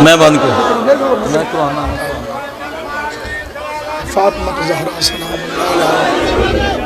میں بند کروں فاطمہ زہرا سلام اللہ علیہا۔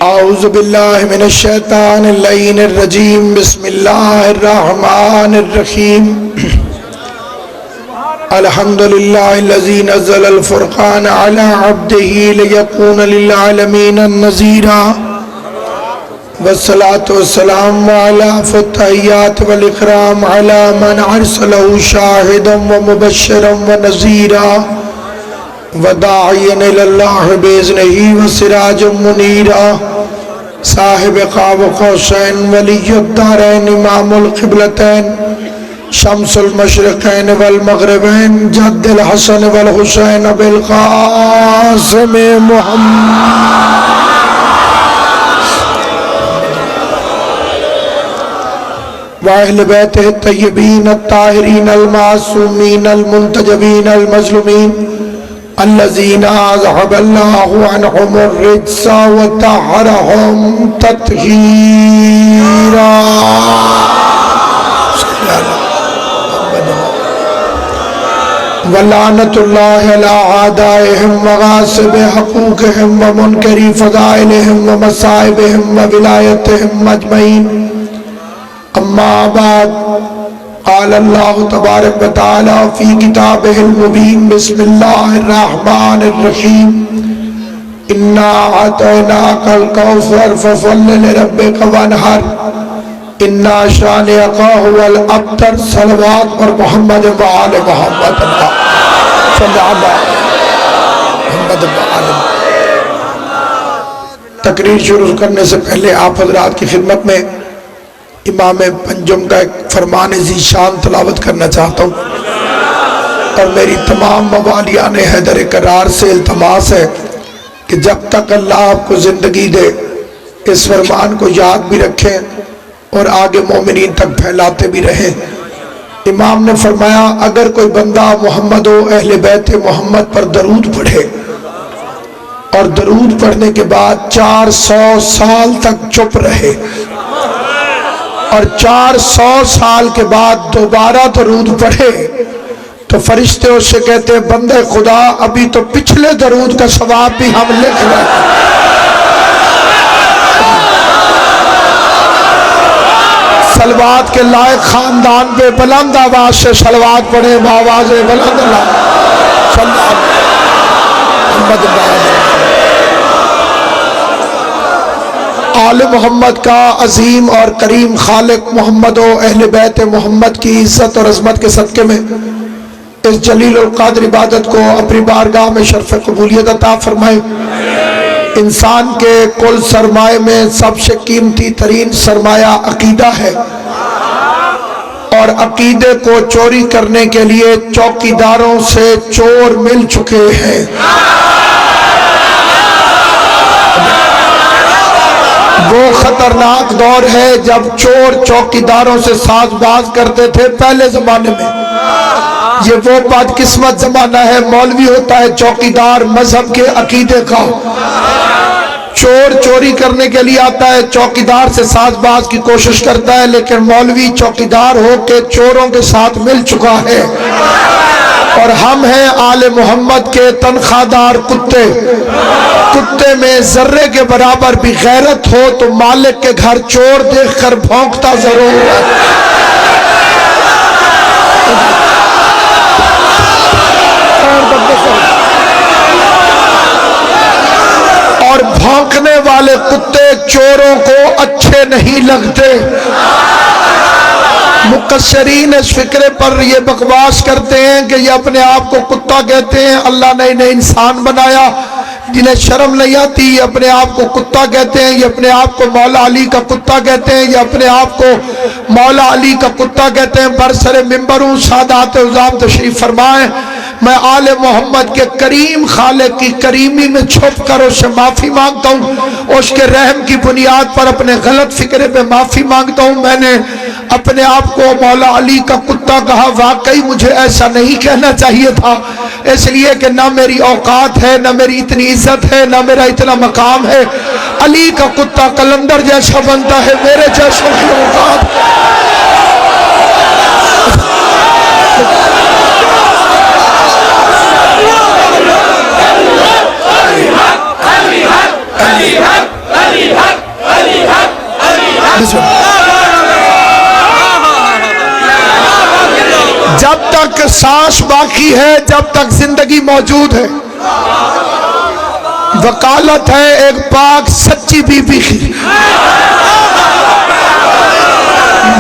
اعوذ باللہ من الشیطان اللعین الرجیم بسم اللہ الرحمن الرحیم الحمدللہ الذی نزل الفرقان علی عبدہ لیکون للعالمین النذیرا والصلاة والسلام علی فتحیات والاکرام علی من ارسلہ شاہدا ومبشرا ونذیرا وداعیا الاللہ باذنہ وسراجا منیرا صاحب قاب قوسین ولی الدارین امام القبلتین شمس المشرقین والمغربین جد الحسن والحسین بالقاسم محمد وأہل بیتہ الطیبین الطاہرین المعصومین المنتجبین المظلومین الذین اذہب اللہ عنہم الرجس وطہرہم تطہیرا ولعنت اللہ علی اعدائہم وغاصب حقوقہم ومنکری فضائلہم ومصائبہم وولایتہم اجمعین اما بعد قال اللہ تبارک و تعالی فی کتابہ المبین بسم اللہ الرحمن الرحیم انا اعطیناک الکوثر فصل لربک وانحر انا شانئک هو الابتر صلوات پر محمد و آل محمد صلی اللہ محمد و آل تقریر شروع کرنے سے پہلے آپ حضرات کی خدمت میں امام پنجم کا ایک فرمان ذی شان تلاوت کرنا چاہتا ہوں اور میری تمام موالیان حیدر کرار سے التماس ہے کہ جب تک اللہ آپ کو زندگی دے اس فرمان کو یاد بھی رکھیں اور آگے مومنین تک پھیلاتے بھی رہیں۔ امام نے فرمایا اگر کوئی بندہ محمد و اہل بیت محمد پر درود پڑھے اور درود پڑھنے کے بعد 400 سال تک چپ رہے اور 400 سال کے بعد دوبارہ درود پڑھے تو فرشتے اس سے کہتے ہیں بندے خدا ابھی تو پچھلے درود کا ثواب بھی ہم لکھ رہے ہیں۔ صلوات کے لائق خاندان پہ بلند آواز سے صلوات پڑھیں بآواز بلند اللہ صلی اللہ محمد آل محمد کا عظیم اور کریم خالق محمد و اہل بیت محمد کی عزت اور عظمت کے صدقے میں اس جلیل القادر عبادت کو اپنی بارگاہ میں شرف قبولیت عطا فرمائے۔ انسان کے کل سرمایہ میں سب سے قیمتی ترین سرمایہ عقیدہ ہے اور عقیدے کو چوری کرنے کے لیے چوکیداروں سے چور مل چکے ہیں۔ وہ خطرناک دور ہے جب چور چوکیداروں سے ساز باز کرتے تھے پہلے زمانے میں۔ یہ وہ بدقسمت زمانہ ہے مولوی ہوتا ہے چوکیدار مذہب کے عقیدے کا، چور چوری کرنے کے لیے آتا ہے چوکیدار سے ساز باز کی کوشش کرتا ہے، لیکن مولوی چوکیدار ہو کے چوروں کے ساتھ مل چکا ہے۔ اور ہم ہیں آل محمد کے تنخواہ دار کتے۔ کتے میں ذرے کے برابر بھی غیرت ہو تو مالک کے گھر چور دیکھ کر بھونکتا ضرور ہے۔ اور بھونکنے والے کتے چوروں کو اچھے نہیں لگتے۔ مقصرین اس فکرے پر یہ بکواس کرتے ہیں کہ یہ اپنے آپ کو کتا کہتے ہیں، اللہ نے انہیں انسان بنایا، جنہیں شرم نہیں آتی یہ اپنے آپ کو کتا کہتے ہیں، یہ اپنے آپ کو مولا علی کا کتا کہتے ہیں، یہ اپنے آپ کو مولا علی کا کتا کہتے ہیں۔ برسر ممبروں سادات عظام تشریف فرمائیں، میں آل محمد کے کریم خالق کی کریمی میں چھپ کر اس سے معافی مانگتا ہوں، اس کے رحم کی بنیاد پر اپنے غلط فکرے پہ معافی مانگتا ہوں۔ میں نے اپنے آپ کو مولا علی کا کتا کہا، واقعی مجھے ایسا نہیں کہنا چاہیے تھا، اس لیے کہ نہ میری اوقات ہے، نہ میری اتنی عزت ہے، نہ میرا اتنا مقام ہے۔ علی کا کتا قلندر جیسا بنتا ہے، میرے جیسوں کی اوقات۔ جب تک سانس باقی ہے، جب تک زندگی موجود ہے، وکالت ہے ایک پاک سچی بی بی کی،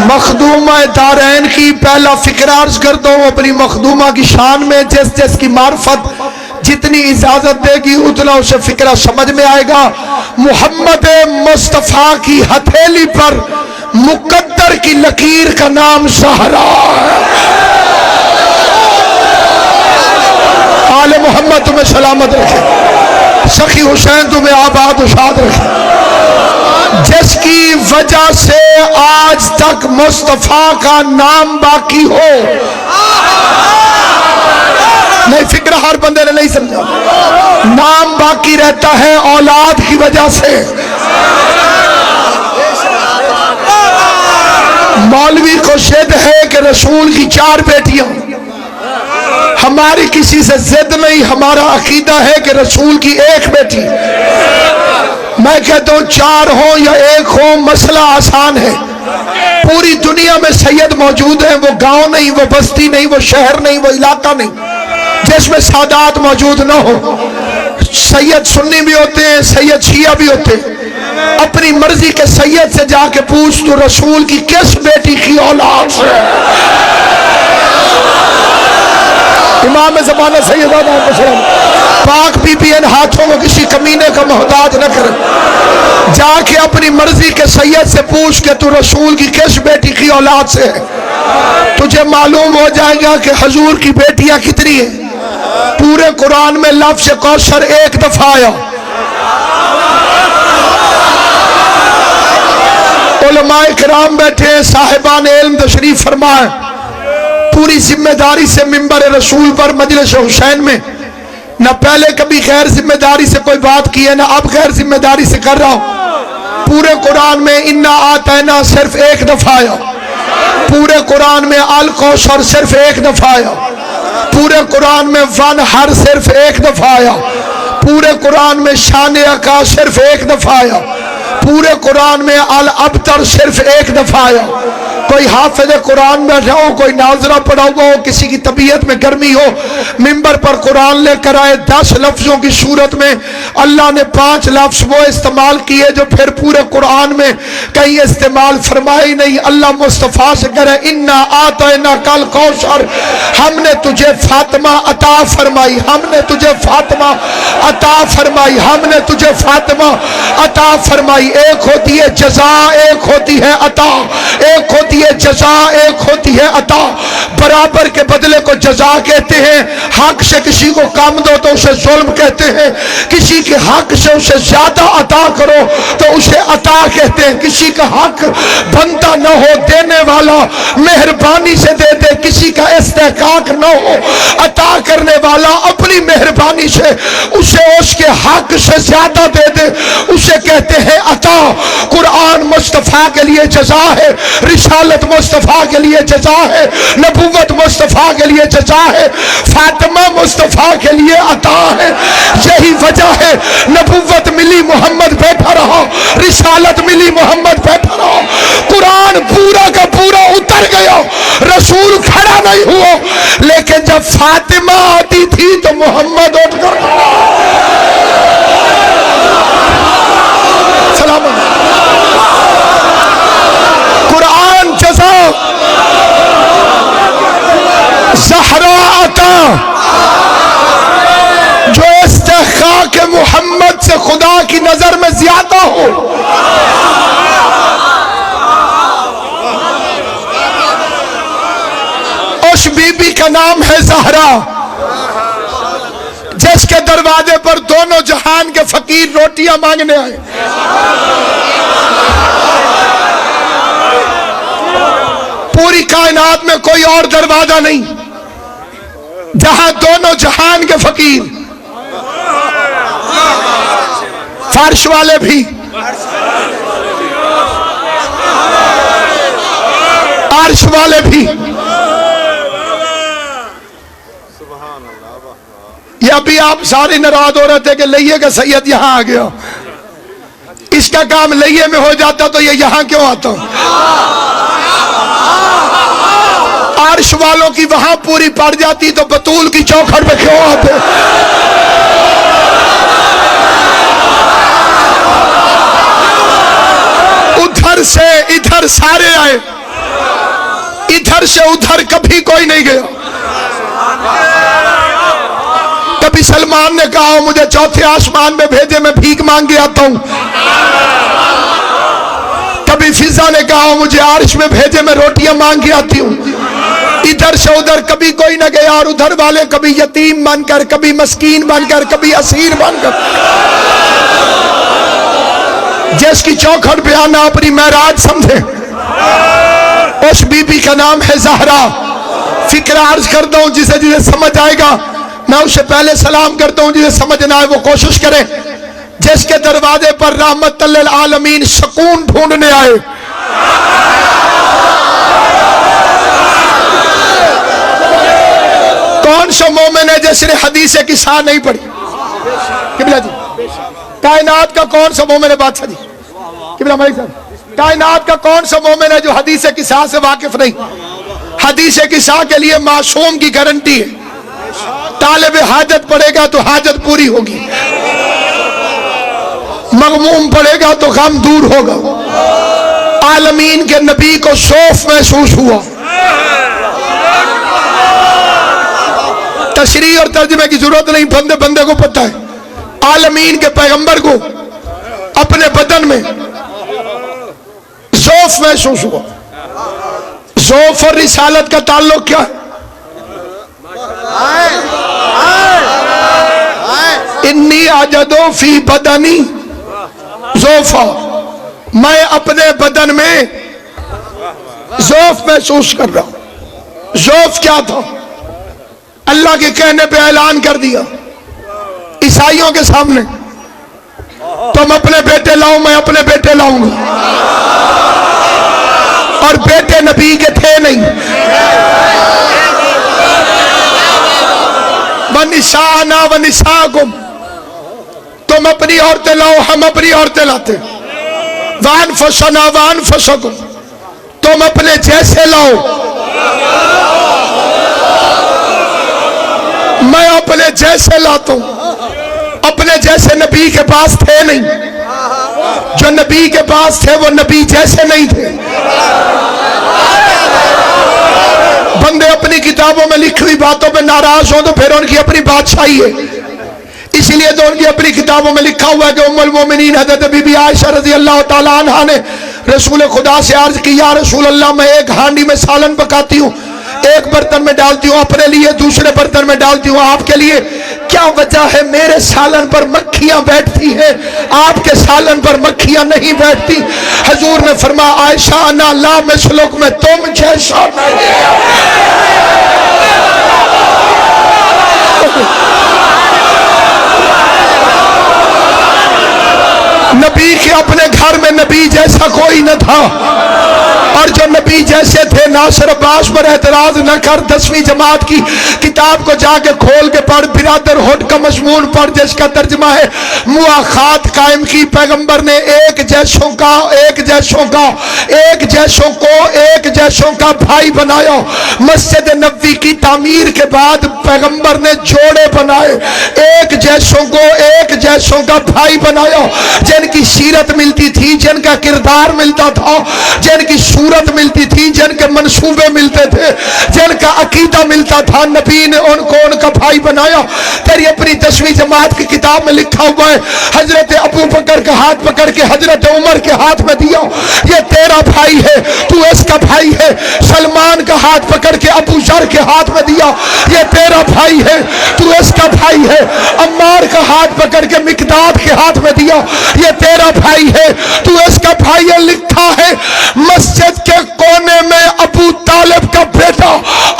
مخدومہ دارین کی۔ پہلا فکر عرض کرتا ہوں اپنی مخدومہ کی شان میں، جس جس کی معرفت جتنی اجازت دے گی اتنا اسے فکرہ سمجھ میں آئے گا۔ محمد مصطفیٰ کی ہتھیلی پر مقدر کی لکیر کا نام زہرا ہے۔ آل محمد تمہیں سلامت رکھے، سخی حسین تمہیں آباد و شاد رکھے۔ جس کی وجہ سے آج تک مصطفیٰ کا نام باقی ہو، نہیں فکر ہر بندے نے نہیں سمجھا، نام باقی رہتا ہے اولاد کی وجہ سے۔ مولوی کو ضد ہے کہ رسول کی 4 بیٹیاں، ہماری کسی سے ضد نہیں، ہمارا عقیدہ ہے کہ رسول کی 1 بیٹی۔ میں کہتا ہوں 4 ہوں یا 1 ہوں، مسئلہ آسان ہے۔ پوری دنیا میں سید موجود ہیں، وہ گاؤں نہیں، وہ بستی نہیں، وہ شہر نہیں، وہ علاقہ نہیں جس میں سادات موجود نہ ہو۔ سید سنی بھی ہوتے ہیں، سید شیعہ بھی ہوتے ہیں۔ اپنی مرضی کے سید سے جا کے پوچھ تو رسول کی کس بیٹی کی اولاد سے؟ امام زمانہ سید آدم وسلم پاک بی بی ان ہاتھوں کو کسی کمینے کا محتاج نہ کرے، جا کے اپنی مرضی کے سید سے پوچھ کہ تو رسول کی کس بیٹی کی اولاد سے ہے، تجھے معلوم ہو جائے گا کہ حضور کی بیٹیاں کتنی ہیں۔ پورے قرآن میں لفظ کوثر 1 دفعہ آیا۔ علماء کرام بیٹھے ہیں، صاحبان علم تشریف فرمائیں، پوری ذمہ داری سے منبر رسول پر مجلس حسین میں نہ پہلے کبھی غیر ذمہ داری سے کوئی بات کی ہے، نہ اب غیر ذمہ داری سے کر رہا ہوں۔ پورے قرآن میں انا آتینا صرف 1 دفعہ آیا، پورے قرآن میں الکوثر صرف 1 دفعہ آیا، پورے قرآن میں ونہر صرف 1 دفعہ آیا، پورے قرآن میں شان عقا صرف 1 دفعہ آیا، پورے قرآن میں الابتر صرف 1 دفعہ آیا۔ کوئی حافظ قرآن بیٹھا ہو، کوئی ناظرہ پڑھا ہوا ہو، کسی کی طبیعت میں گرمی ہو، منبر پر قرآن لے کر آئے، 10 لفظوں کی صورت میں اللہ نے 5 لفظ وہ استعمال کیے جو پھر پورے قرآن میں کہیں استعمال فرمائی نہیں۔ اللہ مصطفیٰ سے کہہ رہے انا آتینا کل کوثر، ہم نے تجھے فاطمہ عطا فرمائی، ہم نے تجھے فاطمہ عطا فرمائی، ہم نے تجھے فاطمہ عطا فرمائی۔ ایک ہوتی ہے جزا، ایک ہوتی ہے عطا، ایک ہوتی ہے جزا، ایک ہوتی ہے عطا۔ برابر کے بدلے کو جزا کہتے ہیں، حق سے کسی کو کم دو تو اسے ظلم کہتے ہیں، کسی کے حق سے اسے زیادہ عطا کرو تو اسے عطا کہتے ہیں۔ کسی کا حق بنتا نہ ہو، دینے والا مہربانی سے دے دے، کسی کا استحقاق نہ ہو، عطا کرنے والا اپنی مہربانی سے اسے اس کے حق سے زیادہ دے دے، اسے کہتے ہیں عطا۔ قرآن مصطفیٰ کے لیے جزا ہے، رسالت مصطفیٰ کے لیے جزا ہے، نبوت مصطفیٰ کے لیے جزا ہے، فاطمہ مصطفیٰ کے لیے عطا ہے۔ یہی وجہ ہے نبوت ملی محمد بیٹھا رہا، رسالت ملی محمد بیٹھا رہا، قرآن پورا کا پورا اتر گیا، رسول کھڑا نہیں ہوا، لیکن جب فاطمہ آتی تھی تو محمد اٹھ کر نظر میں زیادہ ہو. اس بی بی کا نام ہے زہرا، جس کے دروازے پر دونوں جہان کے فقیر روٹیاں مانگنے آئے. پوری کائنات میں کوئی اور دروازہ نہیں جہاں دونوں جہان کے فقیر، فرش والے بھی، عرش والے بھی. یہ ابھی آپ سارے ناراض ہو رہے تھے کہ لئیے کا سید یہاں آ گیا، اس کا کام لئیے میں ہو جاتا تو یہ یہاں کیوں آتا؟ عرش والوں کی وہاں پوری پڑ جاتی تو بطول کی چوکھٹ پہ کیوں آتے؟ ادھر سے ادھر سارے آئے، ادھر سے ادھر کبھی کوئی نہیں گیا. کبھی سلمان نے کہا مجھے چوتھے آسمان میں بھیجے، میں بھیک مانگ کے آتا ہوں. کبھی فضا نے کہا مجھے عرش میں بھیجے، میں روٹیاں مانگ کے آتی ہوں. ادھر سے ادھر کبھی کوئی نہ گیا، اور ادھر والے کبھی یتیم بن کر، کبھی مسکین بن کر، کبھی اسیر بن کر. جس کی چوکھٹ پہ آنا اپنی معراج سمجھے. اس بی بی کا نام ہے زہرا. فکر عرض کرتا ہوں، جسے سمجھ آئے گا میں اسے پہلے سلام کرتا ہوں، جسے سمجھ نہ آئے وہ کوشش کرے. جس کے دروازے پر رحمت للعالمین سکون ڈھونڈنے آئے. کون سا مومن ہے جس نے حدیث قصہ نہیں پڑھی؟ قبلہ جی، کائنات کا کون سا مومن ہے؟ بادشاہ جی، قبلہ ملک صاحب، کائنات کا کون سا مومن ہے جو حدیث قصہ سے واقف نہیں؟ حدیث قصہ کے لیے معصوم کی گارنٹی ہے. طالب حاجت پڑھے گا تو حاجت پوری ہوگی، مغموم پڑھے گا تو غم دور ہوگا. عالمین کے نبی کو شوف محسوس ہوا. تشریح اور ترجمے کی ضرورت نہیں، بندے بندے کو پتہ ہے. عالمین کے پیغمبر کو اپنے بدن میں ذوف محسوس ہوا. ذوف اور رسالت کا تعلق کیا ہے؟ انی اجدو فی بدنی ذوفا، میں اپنے بدن میں ذوف محسوس کر رہا ہوں. ذوف کیا تھا؟ اللہ کے کہنے پہ اعلان کر دیا عیسائیوں کے سامنے، تم اپنے بیٹے لاؤ، میں اپنے بیٹے لاؤں گا. اور بیٹے نبی کے تھے نہیں. وَنِسَاءَنَا وَنِسَاءَكُمْ، تم اپنی عورتیں لاؤ، ہم اپنی عورتیں لاتے. وَأَنفُسَنَا وَأَنفُسَكُمْ، تم اپنے جیسے لاؤ، میں اپنے جیسے لاتا ہوں. اپنے جیسے نبی کے پاس تھے نہیں، جو نبی کے پاس تھے وہ نبی جیسے نہیں تھے. بندے اپنی کتابوں میں لکھی ہوئی باتوں پہ ناراض ہوں تو پھر ان کی اپنی بادشاہی ہے. اسی لیے تو ان کی اپنی کتابوں میں لکھا ہوا ہے کہ ام المومنین حضرت بی بی عائشہ رضی اللہ تعالیٰ عنہ نے رسول خدا سے عرض کی، یا رسول اللہ میں ایک ہانڈی میں سالن پکاتی ہوں، ایک برتن میں ڈالتی ہوں اپنے لیے، دوسرے برتن میں ڈالتی ہوں آپ کے لیے، کیا وجہ ہے؟ میرے سالن پر مکھیاں بیٹھتی ہیں، آپ کے سالن پر مکھیاں نہیں بیٹھتی. حضور نے فرمایا، عائشہ انا لا مثلک، میں تم جیسا نبی کے اپنے گھر میں نبی جیسا کوئی نہ تھا. اور جو نبی جیسے تھے، ناصر عباس پر اعتراض نہ کر، 10ویں جماعت کی کتاب کو جا کے کھول کے پڑھ، برادر ہوڈ کا مضمون پڑھ جس کا ترجمہ ہے مواخات قائم کی. پیغمبر نے ایک جیسوں کو ایک جیسوں کا بھائی بنایا. مسجد نبوی کی تعمیر کے بعد پیغمبر نے جوڑے بنائے، ایک جیسوں کو ایک جیسوں کا بھائی بنایا، جن کی سیرت ملتی تھی، جن کا کردار ملتا تھا، جن کی صورت ملتی تھی، جن کے منصوبے ملتے تھے، جن کا عقیدہ ملتا تھا، نبی نے ان کو ان کا بھائی بنایا۔ تیری اپنی 10ویں جماعت کی کتاب میں لکھا ہوا ہے، حضرت ابو بکر کا ہاتھ پکڑ کے حضرت عمر کے ہاتھ میں دیا، یہ تیرا بھائی ہے، تو اس کا بھائی ہے۔ سلمان کا ہاتھ پکڑ کے ابو ذر کے ہاتھ میں دیا، یہ تیرا بھائی ہے، تو اس کا بھائی ہے۔ عمار کا ہاتھ پکڑ کے مقداد کے ہاتھ میں دیا، یہ تیرا بھائی ہے، تو اس کا بھائی ہے۔ لکھا ہے مسجد کے کونے میں ابو طالب کا بیٹا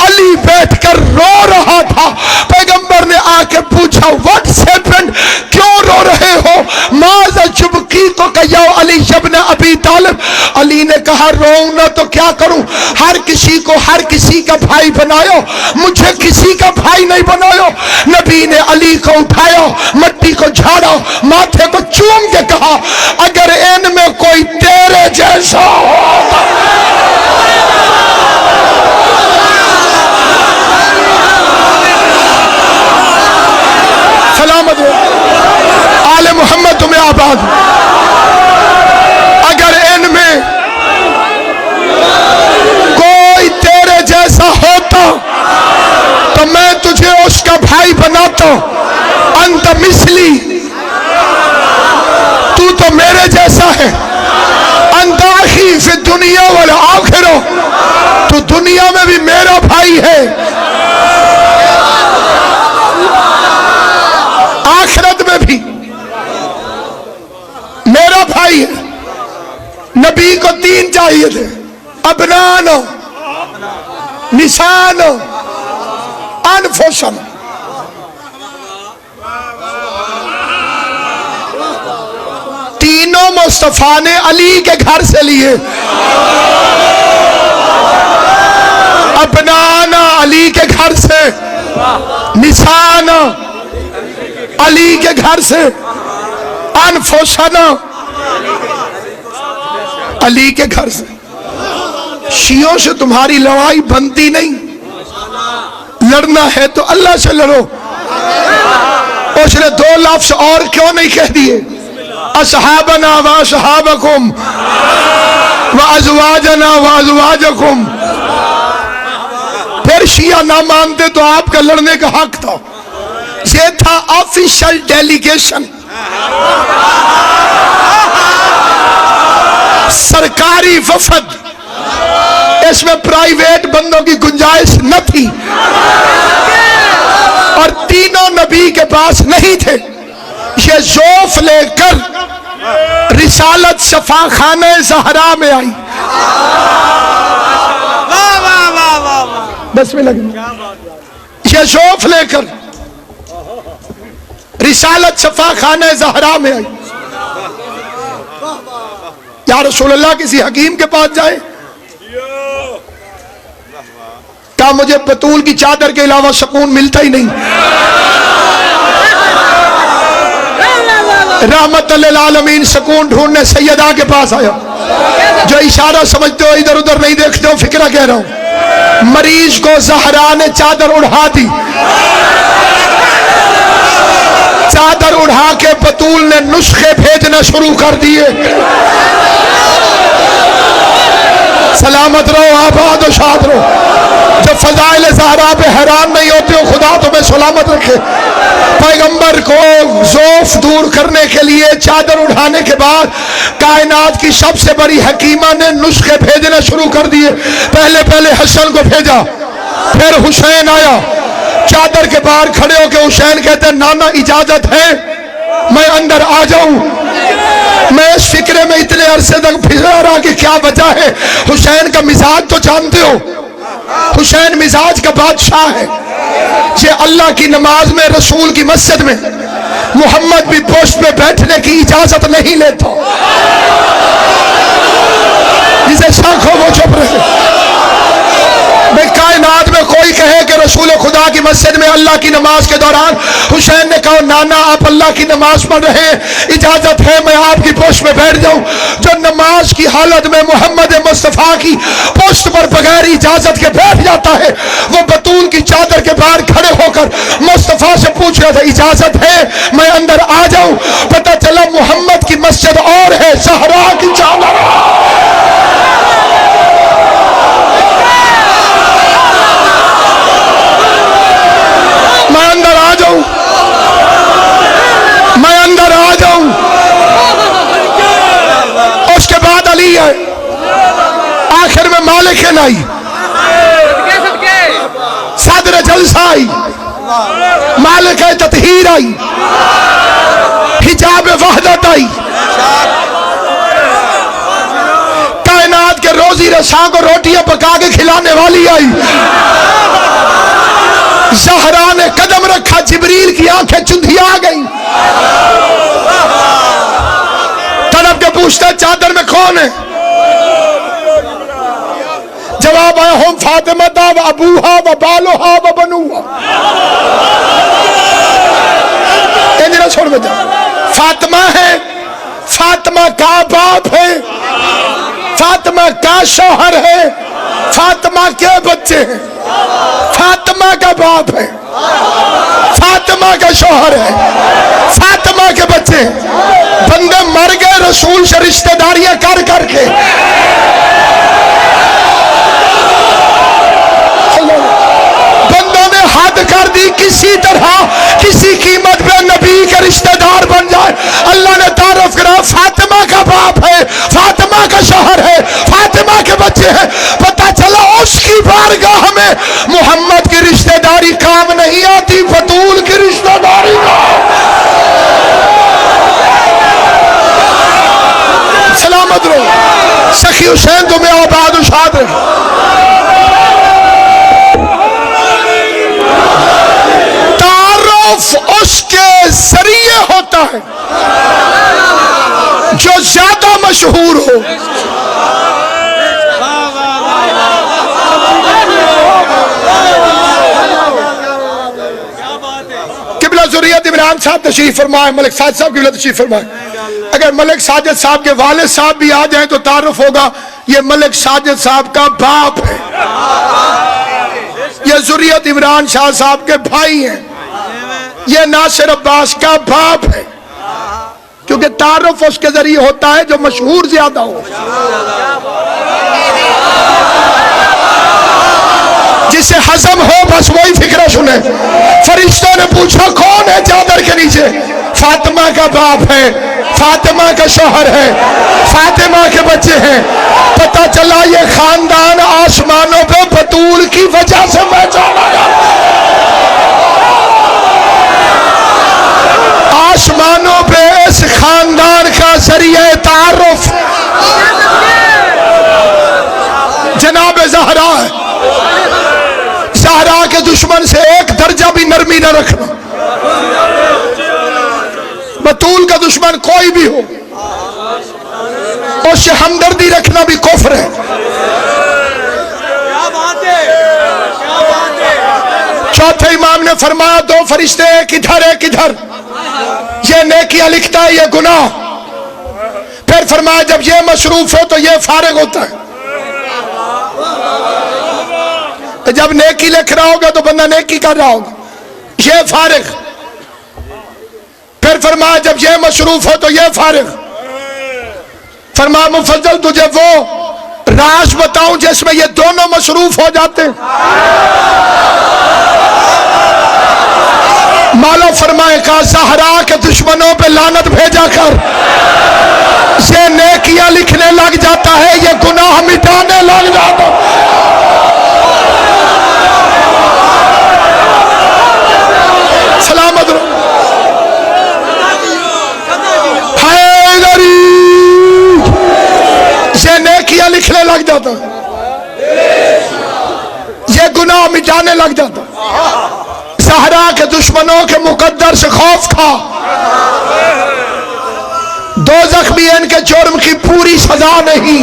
علی بیٹھ کر رو رہا تھا۔ پیغمبر نے آ کے پوچھا واٹس ہیپنڈ، کیوں رو رہے ہو؟ ماذا جبکی کو کہ یا علی ابن ابی طالب، علی نے کہا روؤں نہ تو کیا کروں، ہر کسی کو ہر کسی کا بھائی بنایا، مجھے کسی کا بھائی نہیں بنایا۔ نبی نے علی کو اٹھایا، مٹی کو جھاڑا، ماتھے کو چوم کے کہا اگر ان میں کوئی تیرے جیسا ہوتا۔ سلامت ہو آل محمد تمہیں آباد۔ اگر ان میں کوئی تیرے جیسا ہوتا تو میں تجھے اس کا بھائی بناتا۔ انت مثلی، تو میرے جیسا ہے۔ انت اخی فی الدنیا والآخرہ، تو دنیا میں بھی میرا بھائی ہے، آخرت میں بھی میرا بھائی ہے۔ نبی کو 3 چاہیے تھے، ابنان، نسان، انفسن۔ تینوں مصطفیٰ نے علی کے گھر سے لیے۔ ابنان علی کے گھر سے، نسان علی کے گھر سے، انفسن علی کے گھر سے۔ شیعوں سے تمہاری لڑائی بنتی نہیں، لڑنا ہے تو اللہ سے لڑو۔ اس نے 2 لفظ اور کیوں نہیں کہہ دیے؟ اصحابنا و اصحابکم و ازواجنا و ازواجکم۔ پھر شیعہ نہ مانتے تو آپ کا لڑنے کا حق تھا۔ یہ تھا آفیشل ڈیلیگیشن، سرکاری وفد، اس میں پرائیویٹ بندوں کی گنجائش نہ تھی، اور تینوں نبی کے پاس نہیں تھے۔ یہ ذوف لے کر رسالت شفاخانہ زہرا میں آئی۔ بس میں لگنا، یہ ذوف لے کر رسالت شفاخانہ زہرا میں آئی۔ یا رسول اللہ کسی حکیم کے پاس جائے، کہا مجھے بطول کی چادر کے علاوہ سکون ملتا ہی نہیں۔ رحمت للعالمین سکون ڈھونڈنے سیدہ کے پاس آیا، جو اشارہ سمجھتے ہو ادھر ادھر نہیں دیکھتے ہو، فکرہ کہہ رہا ہوں۔ مریض کو زہرا نے چادر اڑھا دی، چادر اڑھا کے بطول نے نسخے بھیجنا شروع کر دیے۔ سلامت رہو، آباد و شاد رہو۔ جو فضائل زہرا پہ حیران نہیں ہوتے ہو، خدا تمہیں سلامت رکھے۔ پیغمبر کو ذوف دور کرنے کے لیے چادر اڑھانے کے بعد کائنات کی سب سے بڑی حکیمہ نے نسخے بھیجنا شروع کر دیے۔ پہلے حسن کو بھیجا، پھر حسین آیا، چادر کے باہر کھڑے ہو کے حسین کہتے ہیں نانا اجازت ہے میں اندر آ جاؤں؟ میں اس فکرے میں اتنے عرصے تک پھرا رہا کہ کیا وجہ ہے۔ حسین کا مزاج تو جانتے ہو، حسین مزاج کا بادشاہ ہے۔ یہ اللہ کی نماز میں، رسول کی مسجد میں محمد بھی پوسٹ پہ بیٹھنے کی اجازت نہیں لیتا۔ جسے شک ہو وہ چپ رہے۔ میں کائنات میں کوئی کہے کہ رسول خدا کی مسجد میں اللہ کی نماز کے دوران حسین نے کہا نانا آپ اللہ کی نماز پڑھ رہے ہیں، اجازت ہے میں آپ کی پشت میں بیٹھ جاؤں؟ جو نماز کی حالت میں محمد مصطفیٰ کی پشت پر بغیر اجازت کے بیٹھ جاتا ہے، وہ بطول کی چادر کے باہر کھڑے ہو کر مصطفیٰ سے پوچھ رہا تھا اجازت ہے میں اندر آ جاؤں؟ پتہ چلا محمد کی مسجد اور ہے، زہرا کی چادر۔ میں اندر آ جاؤں، میں اندر آ جاؤں۔ اس کے بعد علی ہے، آخر میں مالک آئی، صدر جلسہ آئی، مالک تطہیر آئی، حجاب وحدت آئی، کائنات کے روزی رساں کو روٹیاں پکا کے کھلانے والی آئی۔ زہرا نے قدم رکھا، جبریل کی آنکھیں چندھیا گئیں، طلب کے پوچھتا چادر میں کون ہے؟ جواب آیا ہم فاطمہ دا و ابوہا و بالوہا و بنوہا۔ انجھنا چھوڑ میں جا، فاطمہ ہے، فاطمہ کا باپ ہے، فاطمہ کا شوہر ہے، فاطمہ کے بچے ہیں، فاطمہ کا باپ ہے، فاطمہ کا شوہر ہے، فاطمہ کے بچے ہیں۔ بندے مر گئے رسول سے رشتہ داریاں کر کر کے، بندوں نے حد کر دی، کسی طرح کسی قیمت پہ نبی کے رشتہ دار بن جائے۔ اللہ نے تعارف کرا فاطمہ کا باپ ہے، فاطمہ کا شوہر ہے، فاطمہ کے بچے ہیں۔ پتہ چلا اس کی بارگاہ میں محمد کی رشتہ داری کام نہیں آتی، بطول کی رشتہ داری سلامت رہو۔ سخی حسین تمہیں آباد و شاد رہے۔ تعارف اس کے ذریعے ہوتا ہے جو زیادہ مشہور ہو۔ قبلہ ذریت عمران صاحب تشریف فرمائے، ملک ساجد صاحب قبلہ تشریف فرمائے۔ اگر ملک ساجد صاحب کے والد صاحب بھی آ جائیں تو تعارف ہوگا یہ ملک ساجد صاحب کا باپ ہے، یہ ذریت عمران شاہ صاحب کے بھائی ہیں، یہ ناصر عباس کا باپ ہے، کیونکہ تعارف اس کے ذریعے ہوتا ہے جو مشہور زیادہ ہو۔ جسے ہضم ہو بس وہی فکرہ سنے۔ فرشتوں نے پوچھا کون ہے چادر کے نیچے؟ فاطمہ کا باپ ہے، فاطمہ کا شوہر ہے، فاطمہ کے بچے ہیں۔ پتہ چلا یہ خاندان آسمانوں پہ بطول کی وجہ سے پہچانا گیا۔ آسمانوں پہ اس خاندان کا ذریعہ تعارف جناب زہرا ہے۔ زہرا کے دشمن سے ایک درجہ بھی نرمی نہ رکھنا۔ بطول کا دشمن کوئی بھی ہو اس سے ہمدردی رکھنا بھی کفر ہے۔ چوتھے امام نے فرمایا دو فرشتے ایک ادھر ایک ادھر، یہ نیکیاں لکھتا ہے یہ گناہ۔ پھر فرمایا جب یہ مصروف ہو تو یہ فارغ ہوتا ہے۔ تو جب نیکی لکھ رہا ہوگا تو بندہ نیکی کر رہا ہوگا، یہ فارغ۔ پھر فرمایا جب یہ مصروف ہو تو یہ فارغ۔ فرمایا مفضل تجھے وہ راز بتاؤں جس میں یہ دونوں مصروف ہو جاتے ہیں؟ مولا فرمائے کہا زہرا کے دشمنوں پہ لعنت بھیجا کر یہ نیکیاں لکھنے لگ جاتا ہے، یہ گناہ مٹانے لگ جاتا ہے۔ سلامت رہو۔ یہ نیکیاں لکھنے لگ جاتا ہے، یہ گناہ مٹانے لگ جاتا ہے۔ زہرا کے دشمنوں کے مقدر سے خوف کھا، دوزخ بھی ان کے جرم کی پوری سزا نہیں۔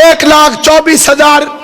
1,24,000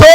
2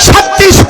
36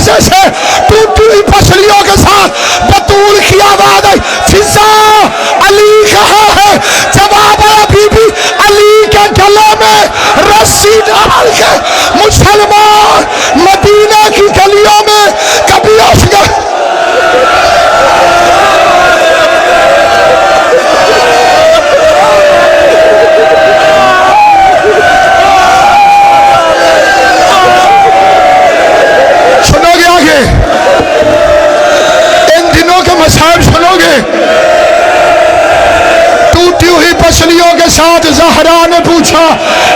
دروازے سے ٹوٹی ہوئی پسلیوں کے ساتھ بطول کی آواز آئی، فضا علی کہاں ہے؟ جواب آیا، بی بی علی کے گلے میں رسی ڈال کے مسلمان مدینہ کی گلیوں میں کبھی اس گئے۔ سنو گے آگے ان دنوں کے مسائل سنو گے۔ ٹوٹی ہوئی پسلیوں کے ساتھ زہرا نے پوچھا،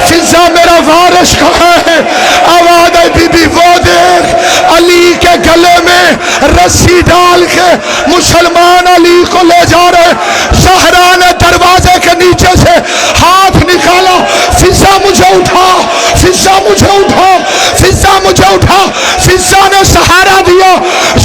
فضا میرا وارث کہاں ہے؟ آواز آئی، بی بی وہ دیکھ علی کے گلے میں رسی ڈال کے مسلمان علی کو لے جا رہے۔ زہرا نے دروازے کے نیچے سے ہاتھ نکالا، فضا مجھے اٹھا، فضا مجھے اٹھا، فضا مجھے اٹھا۔ فضا نے سہارا دیا،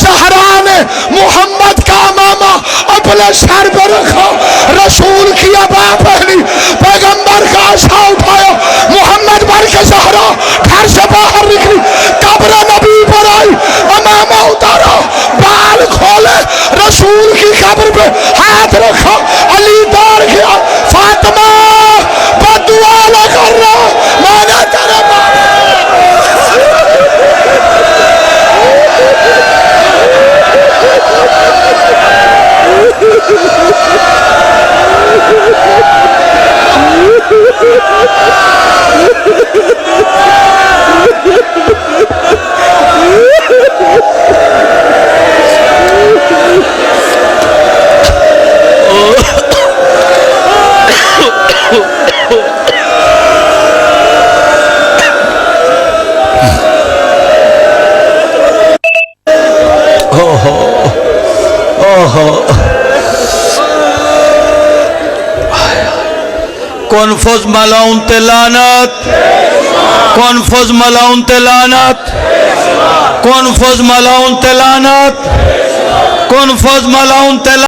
زہرا نے محمد کا امامہ اپنے سر پر رکھا، رسول کی عبا پہنی، پیغمبر کا عصا اٹھایا، محمد بن کے زہرا گھر سے باہر نکلی، قبر نبی پر آئی، امامہ اتارا، بال کھولے، رسول کی قبر پہ ہاتھ رکھا، علی دار گیا، فاطمہ بدعا نہ کرنا، میں نے تیرے باپ کون فوز ملاؤن تلانت، کون فوز ملاؤن تلانت، کون فوز ملاؤن تلانت، کون فوز ملاؤن تلانت۔